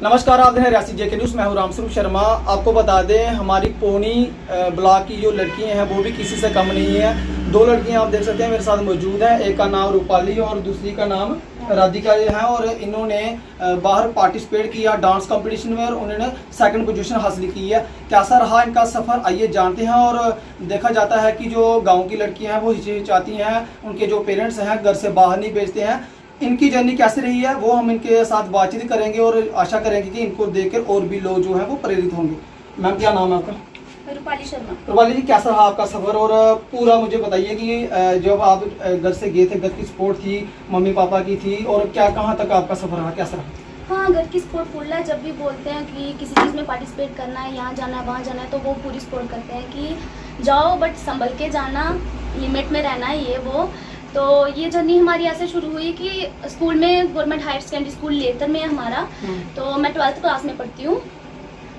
नमस्कार, आप हैं रियासी जेके न्यूज़। मैं हूं रामस्वरूप शर्मा। आपको बता दें, हमारी पौनी ब्लॉक की जो लड़कियां हैं वो भी किसी से कम नहीं है। दो लड़कियां आप देख सकते हैं मेरे साथ मौजूद हैं। एक का नाम रूपाली और दूसरी का नाम राधिका है। और इन्होंने बाहर पार्टिसिपेट किया डांस कंपटीशन में और उन्होंने सेकंड पोजीशन हासिल की है। कैसा रहा इनका सफ़र, आइए जानते हैं। और देखा जाता है कि जो गाँव की लड़कियाँ हैं वो हिचकिचाती हैं, उनके जो पेरेंट्स हैं घर से बाहर नहीं भेजते हैं। इनकी जर्नी कैसे रही है वो हम इनके साथ बातचीत करेंगे और आशा करेंगे कि इनको देखकर और भी लोग जो हैं वो प्रेरित होंगे। मैम, क्या नाम है आपका? रूपाली शर्मा। रूपाली जी, कैसा रहा आपका सफ़र? और पूरा मुझे बताइए कि जब आप घर से गए थे, घर की सपोर्ट थी, मम्मी पापा की थी, और क्या कहाँ तक आपका सफ़र रहा, कैसा रहा? हाँ, घर की सपोर्ट फुल है। जब भी बोलते हैं कि किसी चीज़ में पार्टिसिपेट करना है, यहाँ जाना है, वहाँ जाना है, तो वो पूरी सपोर्ट करते हैं कि जाओ बट संभल के जाना, लिमिट में रहना है, ये वो। तो ये जर्नी हमारी ऐसे शुरू हुई कि स्कूल में गवर्नमेंट हायर सेकेंडरी स्कूल लेतर में है हमारा। तो मैं 12th क्लास में पढ़ती हूँ।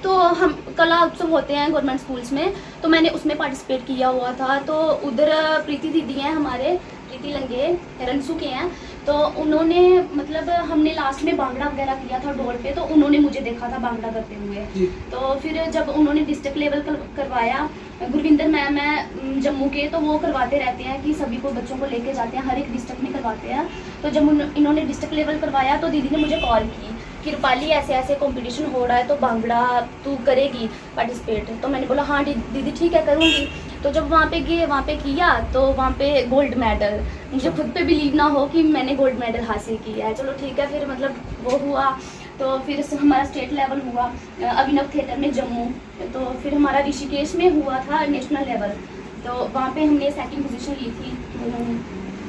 तो हम कला उत्सव होते हैं गवर्नमेंट स्कूल्स में, तो मैंने उसमें पार्टिसिपेट किया हुआ था। तो उधर प्रीति दीदी हैं हमारे, प्रीति लंगे रनसू के हैं। तो उन्होंने मतलब हमने लास्ट में बांगड़ा वगैरह किया था डोर पे, तो उन्होंने मुझे देखा था बांगड़ा करते हुए। तो फिर जब उन्होंने डिस्ट्रिक्ट लेवल करवाया, गुरविंदर मैम है जम्मू के, तो वो करवाते रहते हैं कि सभी को बच्चों को लेके जाते हैं, हर एक डिस्ट्रिक्ट में करवाते हैं। तो जब इन्होंने डिस्ट्रिक्ट लेवल करवाया तो दीदी ने मुझे कॉल की कि रूपाली ऐसे ऐसे कंपटीशन हो रहा है, तो भांगड़ा तू करेगी पार्टिसिपेट? तो मैंने बोला हाँ दीदी ठीक है करूँगी। तो जब वहाँ पे गए, वहाँ पे किया, तो वहाँ पे गोल्ड मेडल, मुझे खुद पे बिलीव ना हो कि मैंने गोल्ड मेडल हासिल किया है। चलो ठीक है, फिर मतलब वो हुआ। तो फिर हमारा स्टेट लेवल हुआ अभिनव थिएटर में जम्मू। तो फिर हमारा ऋषिकेश में हुआ था नेशनल लेवल, तो वहाँ पे हमने सेकंड पोजीशन ली थी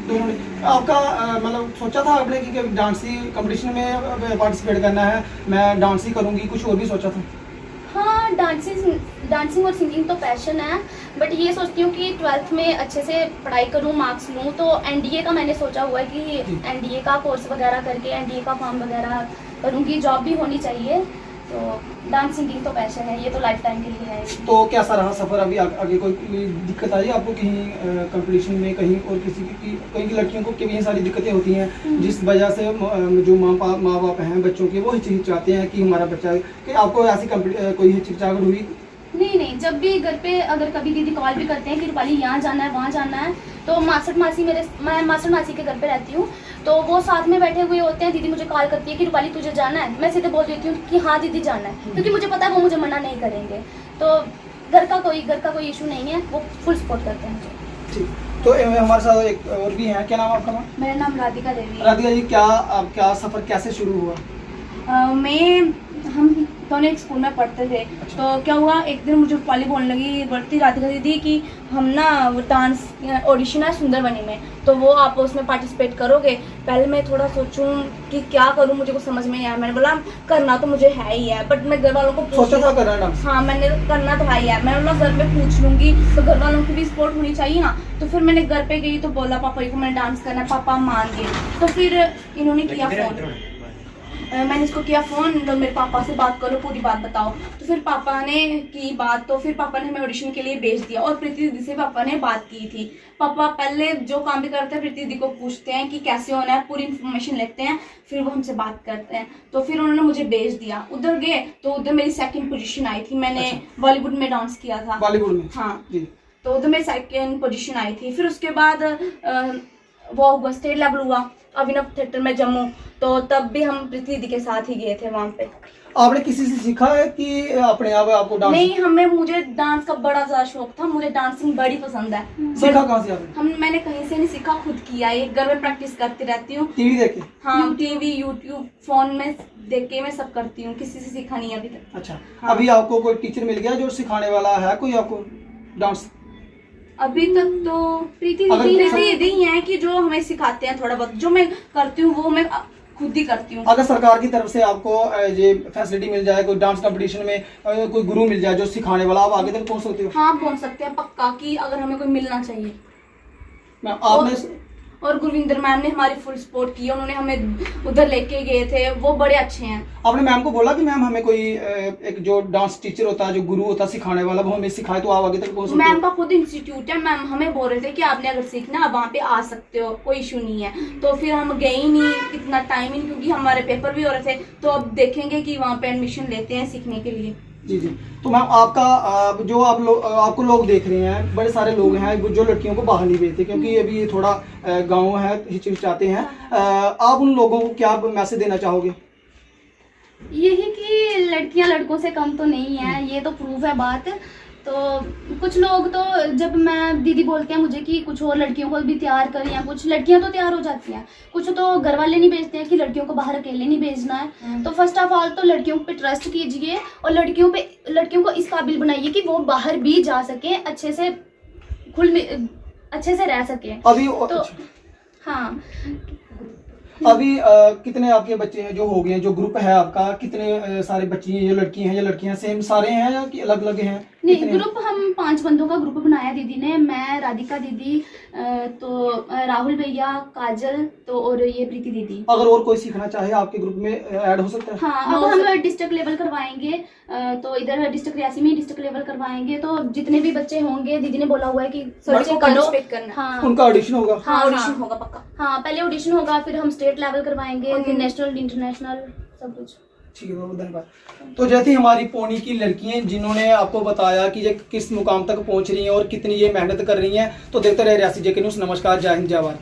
दोनों ने। आपका मतलब सोचा था आपने कि डांसी कंपटीशन में पार्टिसिपेट करना है, मैं डांस ही करूँगी, कुछ और भी सोचा था? हाँ, डांसिंग और सिंगिंग तो पैशन है, बट ये सोचती हूँ कि 12th में अच्छे से पढ़ाई करूँ, मार्क्स लूँ। तो एनडीए का मैंने सोचा हुआ है कि एनडीए का कोर्स वगैरह करके एनडीए का फॉर्म वगैरह करूँगी, जॉब भी होनी चाहिए। तो डांस सिंगिंग तो पैशन है, ये तो लाइफ टाइम के लिए है। तो कैसा रहा सफ़र? अभी आगे कोई दिक्कत आई आपको कहीं कंपटीशन में, कहीं और किसी की कहीं की लड़कियों को कई सारी दिक्कतें होती हैं जिस वजह से जो माँ बाप हैं बच्चों के, वो हिचकिचाते हैं कि हमारा बच्चा, कि आपको ऐसी कोई हिचकिचाहट हुई? नहीं, जब भी घर पे अगर कभी दीदी कॉल भी करते हैं कि रूपाली यहाँ जाना है, वहाँ जाना है, तो मैं मासड़ मासी के घर पे रहती हूँ, तो वो साथ में बैठे हुए होते हैं। दीदी मुझे कॉल करती है कि रूपाली तुझे जाना है, मैं सीधे बोल देती हूँ कि हाँ दीदी जाना है, क्योंकि मुझे पता है वो मुझे मना नहीं करेंगे। तो घर का कोई इशू नहीं है, वो फुल सपोर्ट करते हैं। ठीक, तो हमारे साथ एक और भी हैं। क्या नाम है आपका? मेरा नाम राधिका देवी। राधिका जी, क्या सफ़र कैसे शुरू हुआ? हम दोनों एक स्कूल में पढ़ते थे। तो क्या हुआ, एक दिन मुझे रूपाली बोलने लगी, बढ़ती राधिका दीदी कि हम ना वो डांस ऑडिशन है सुंदरबनी में, तो वो आप उसमें पार्टिसिपेट करोगे? पहले मैं थोड़ा सोचूं कि क्या करूं, मुझे कुछ समझ में नहीं आया। मैंने बोला करना तो मुझे है ही है, बट मैं घर वालों को सोचा था करना डांस? हाँ, मैंने करना तो है ही है। मैं बोला घर में पूछ लूंगी, तो घर वालों की भी सपोर्ट होनी चाहिए ना। तो फिर मैंने घर पे गई तो बोला पापा को मैंने डांस करना है, पापा मान गए। तो फिर इन्होंने किया फ़ोन, मैंने इसको किया फ़ोन, तो मेरे पापा से बात करो, पूरी बात बताओ। तो फिर पापा ने की बात, तो फिर पापा ने हमें ऑडिशन के लिए भेज दिया। और प्रीति दीदी से पापा ने बात की थी। पापा पहले जो काम भी करते हैं प्रीति दीदी को पूछते हैं कि कैसे होना है, पूरी इन्फॉर्मेशन लेते हैं, फिर वो हमसे बात करते हैं। तो फिर उन्होंने मुझे भेज दिया, उधर गए तो उधर मेरी सेकंड पोजीशन आई थी। मैंने बॉलीवुड में डांस किया था। बॉलीवुड में? हाँ जी। तो उधर मेरी सेकंड पोजीशन आई थी। फिर उसके बाद वो हुआ स्टेट लेवल हुआ अभिनव थिएटर में जम्मू, तो तब भी हम प्रीति दीदी के साथ ही गए थे वहाँ पे। आपने किसी से सीखा है कि अपने आप आपको डांस? नहीं, मुझे डांस का बड़ा ज़्यादा शौक था, मुझे डांसिंग बड़ी पसंद है। सीखा कहाँ से आपने? मैंने कहीं से नहीं सीखा, खुद किया है। घर में प्रैक्टिस करती रहती हूँ। टीवी देख के? हाँ, टीवी, यूट्यूब, फोन में देख के मैं सब करती हूँ, किसी से सीखा नहीं अभी तक। अच्छा, हाँ। अभी आपको कोई टीचर मिल गया जो सिखाने वाला है कोई आपको डांस? अभी तक तो प्रीति दीदी ही हैं कि जो हमें सिखाते हैं थोड़ा बहुत। जो मैं करती हूँ वो मैं खुद ही करती हूँ। अगर सरकार की तरफ से आपको ये फैसिलिटी मिल जाए, कोई डांस कंपटीशन में कोई गुरु मिल जाए जो सिखाने वाला, आप आगे तक पहुँच सकते हो? हाँ, पहुँच सकते हैं पक्का, कि अगर हमें कोई मिलना चाहिए। और गुरविंदर मैम ने हमारी फुल सपोर्ट की, उन्होंने हमें उधर लेके गए थे, वो बड़े अच्छे हैं। आपने मैम को बोला कि मैम हमें कोई एक जो डांस टीचर होता है, जो गुरु होता है सिखाने वाला, वो हमें सिखाए तो आप आगे तक पहुंच सकते मैम हो? का खुद इंस्टीट्यूट है, मैम हमें बोल रहे थे कि आपने अगर सीखना आप वहाँ पे आ सकते हो, कोई इशू नहीं है। तो फिर हम गए ही नहीं, इतना टाइम ही नहीं, क्योंकि हमारे पेपर भी हो रहे थे। तो अब देखेंगे कि वहाँ पे एडमिशन लेते हैं सीखने के लिए। जी जी। तो मैम आपका जो आप लोग आपको लोग देख रहे हैं, बड़े सारे लोग हैं जो लड़कियों को बाहर नहीं भेजते, क्योंकि अभी ये थोड़ा गांव है, हिचकिचाते हैं। आप उन लोगों को क्या मैसेज देना चाहोगे? यही कि लड़कियां लड़कों से कम तो नहीं है, ये तो प्रूफ है बात। तो कुछ लोग तो जब मैं दीदी बोलते हैं मुझे कि कुछ और लड़कियों को भी तैयार कर, या कुछ लड़कियां तो तैयार हो जाती हैं, कुछ तो घर वाले नहीं भेजते हैं कि लड़कियों को बाहर अकेले नहीं भेजना है। तो फर्स्ट ऑफ ऑल तो लड़कियों पे ट्रस्ट कीजिए और लड़कियों को इस काबिल बनाइए कि वो बाहर भी जा सके, अच्छे से रह सके। अभी तो हाँ, अभी कितने आपके बच्चे हैं जो हो गए हैं, जो ग्रुप है आपका, कितने सारे बच्ची हैं, ये लड़की हैं या लड़कियां सेम सारे हैं या कि अलग अलग हैं? नहीं, कितने हैं? ग्रुप हम 5 बंदों का ग्रुप बनाया दीदी ने, मैं, राधिका दीदी, तो राहुल भैया, काजल, तो और ये प्रीति दीदी। अगर और कोई सीखना चाहे आपके ग्रुप में ऐड हो सकता है? हाँ, अब हम डिस्ट्रिक्ट लेवल करवाएंगे, तो इधर डिस्ट्रिक्ट रियासी में डिस्ट्रिक्ट लेवल करवाएंगे। तो जितने भी बच्चे होंगे, दीदी ने बोला हुआ है कि बच्चे करो। पार्टिसिपेट करना। हाँ उनका ऑडिशन होगा? हाँ, ऑडिशन होगा पक्का। हाँ, पहले ऑडिशन होगा, फिर हम स्टेट लेवल करवाएंगे, फिर नेशनल, इंटरनेशनल, सब कुछ। ठीक है, बहुत धन्यवाद। तो जैसे हमारी पौनी की लड़कियां जिन्होंने आपको बताया कि ये किस मुकाम तक पहुंच रही हैं और कितनी ये मेहनत कर रही हैं, तो देखते रहे रियासी जेके न्यूज़। नमस्कार, जय हिंद, जय भारत।